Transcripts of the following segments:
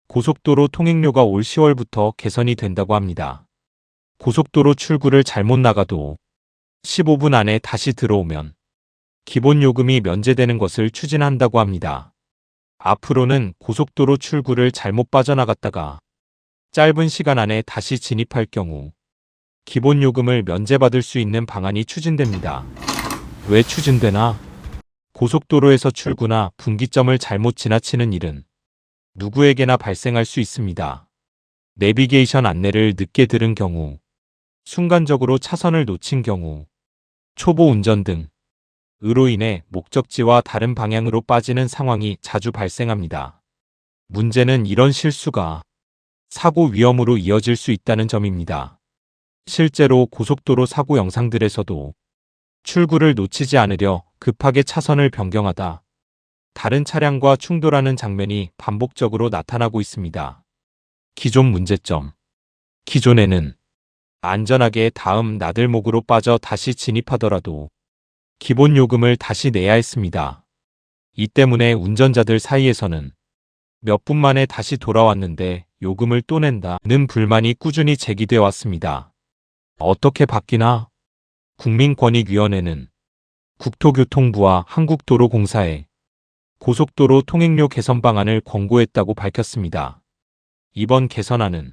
고속도로 통행료가 올 10월부터 개선이 된다고 합니다. 고속도로 출구를 잘못 나가도 15분 안에 다시 들어오면 기본요금이 면제되는 것을 추진한다고 합니다. 앞으로는 고속도로 출구를 잘못 빠져나갔다가 짧은 시간 안에 다시 진입할 경우 기본요금을 면제받을 수 있는 방안이 추진됩니다. 왜 추진되나? 고속도로에서 출구나 분기점을 잘못 지나치는 일은 누구에게나 발생할 수 있습니다. 내비게이션 안내를 늦게 들은 경우, 순간적으로 차선을 놓친 경우, 초보 운전 등으로 인해 목적지와 다른 방향으로 빠지는 상황이 자주 발생합니다. 문제는 이런 실수가 사고 위험으로 이어질 수 있다는 점입니다. 실제로 고속도로 사고 영상들에서도 출구를 놓치지 않으려 급하게 차선을 변경하다 다른 차량과 충돌하는 장면이 반복적으로 나타나고 있습니다. 기존 문제점. 기존에는 안전하게 다음 나들목으로 빠져 다시 진입하더라도 기본 요금을 다시 내야 했습니다. 이 때문에 운전자들 사이에서는 몇 분 만에 다시 돌아왔는데 요금을 또 낸다는 불만이 꾸준히 제기되어 왔습니다. 어떻게 바뀌나? 국민권익위원회는 국토교통부와 한국도로공사에 고속도로 통행료 개선 방안을 권고했다고 밝혔습니다. 이번 개선안은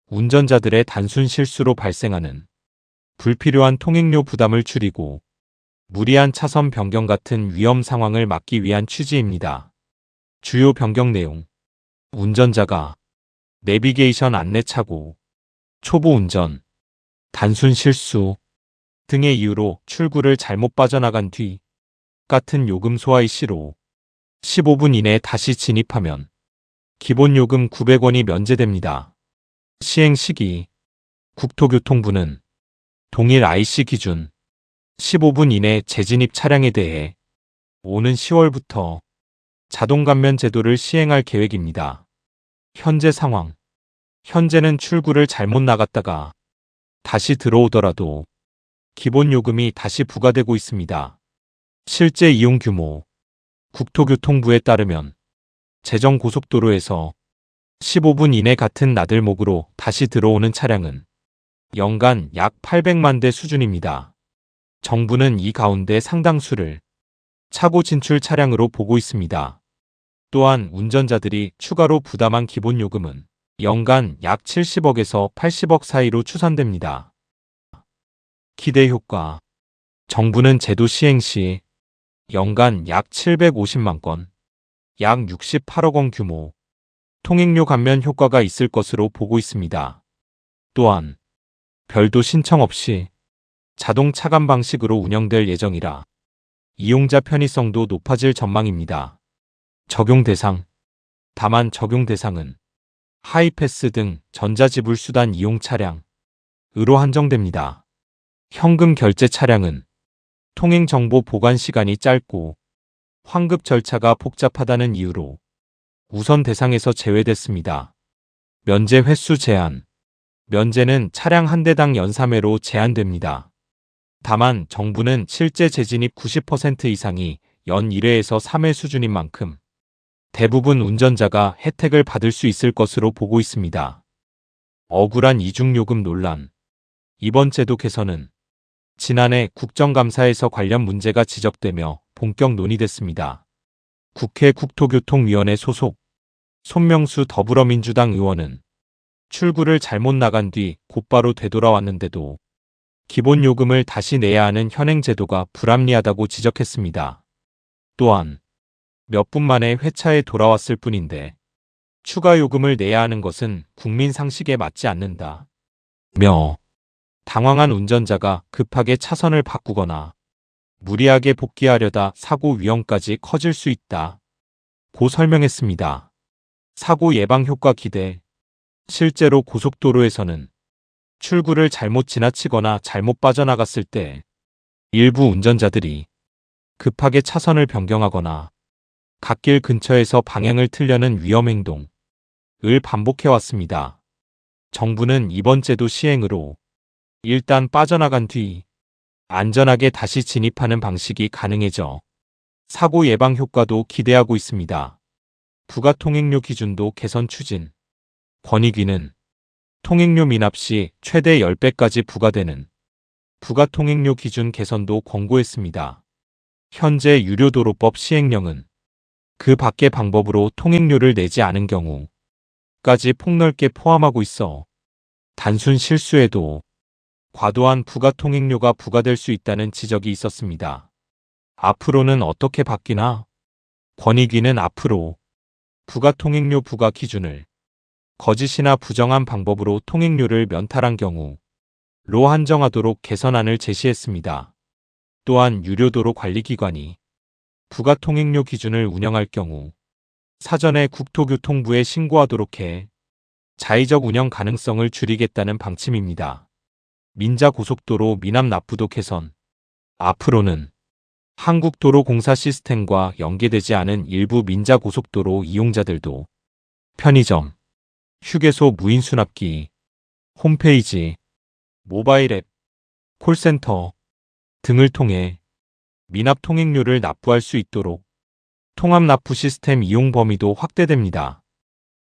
운전자들의 단순 실수로 발생하는 불필요한 통행료 부담을 줄이고 무리한 차선 변경 같은 위험 상황을 막기 위한 취지입니다. 주요 변경 내용. 운전자가 내비게이션 안내 착오, 초보 운전, 단순 실수 등의 이유로 출구를 잘못 빠져나간 뒤 같은 요금 소화의 시로 15분 이내에 다시 진입하면 기본 요금 900원이 면제됩니다. 시행 시기. 국토교통부는 동일 IC 기준 15분 이내 재진입 차량에 대해 오는 10월부터 자동 감면 제도를 시행할 계획입니다. 현재 상황. 현재는 출구를 잘못 나갔다가 다시 들어오더라도 기본 요금이 다시 부과되고 있습니다. 실제 이용 규모. 국토교통부에 따르면 제정고속도로에서 15분 이내 같은 나들목으로 다시 들어오는 차량은 연간 약 800만 대 수준입니다. 정부는 이 가운데 상당수를 차고 진출 차량으로 보고 있습니다. 또한 운전자들이 추가로 부담한 기본요금은 연간 약 70억에서 80억 사이로 추산됩니다. 기대 효과. 정부는 제도 시행 시 연간 약 750만 건, 약 68억 원 규모 통행료 감면 효과가 있을 것으로 보고 있습니다. 또한 별도 신청 없이 자동 차감 방식으로 운영될 예정이라 이용자 편의성도 높아질 전망입니다. 적용 대상. 다만 적용 대상은 하이패스 등 전자지불 수단 이용 차량으로 한정됩니다. 현금 결제 차량은 통행 정보 보관 시간이 짧고 환급 절차가 복잡하다는 이유로 우선 대상에서 제외됐습니다. 면제 횟수 제한. 면제는 차량 한 대당 연 3회로 제한됩니다. 다만 정부는 실제 재진입 90% 이상이 연 1회에서 3회 수준인 만큼 대부분 운전자가 혜택을 받을 수 있을 것으로 보고 있습니다. 억울한 이중요금 논란. 이번 제도 개선은 지난해 국정감사에서 관련 문제가 지적되며 본격 논의됐습니다. 국회 국토교통위원회 소속 손명수 더불어민주당 의원은 출구를 잘못 나간 뒤 곧바로 되돌아왔는데도 기본 요금을 다시 내야 하는 현행 제도가 불합리하다고 지적했습니다. 또한 몇 분 만에 회차에 돌아왔을 뿐인데 추가 요금을 내야 하는 것은 국민 상식에 맞지 않는다. 당황한 운전자가 급하게 차선을 바꾸거나 무리하게 복귀하려다 사고 위험까지 커질 수 있다. 고 설명했습니다. 사고 예방 효과 기대. 실제로 고속도로에서는 출구를 잘못 지나치거나 잘못 빠져나갔을 때 일부 운전자들이 급하게 차선을 변경하거나 갓길 근처에서 방향을 틀려는 위험 행동을 반복해왔습니다. 정부는 이번 제도 시행으로 일단 빠져나간 뒤 안전하게 다시 진입하는 방식이 가능해져 사고 예방 효과도 기대하고 있습니다. 부가 통행료 기준도 개선 추진. 권익위는 통행료 미납 시 최대 10배까지 부과되는 부가 통행료 기준 개선도 권고했습니다. 현재 유료도로법 시행령은 그 밖의 방법으로 통행료를 내지 않은 경우까지 폭넓게 포함하고 있어 단순 실수에도 과도한 부가 통행료가 부과될 수 있다는 지적이 있었습니다. 앞으로는 어떻게 바뀌나? 권익위는 앞으로 부가 통행료 부과 기준을 거짓이나 부정한 방법으로 통행료를 면탈한 경우로 한정하도록 개선안을 제시했습니다. 또한 유료도로 관리기관이 부가 통행료 기준을 운영할 경우 사전에 국토교통부에 신고하도록 해 자의적 운영 가능성을 줄이겠다는 방침입니다. 민자고속도로 미납 납부도 개선. 앞으로는 한국도로공사 시스템과 연계되지 않은 일부 민자고속도로 이용자들도 편의점, 휴게소 무인수납기, 홈페이지, 모바일 앱, 콜센터 등을 통해 미납 통행료를 납부할 수 있도록 통합납부 시스템 이용 범위도 확대됩니다.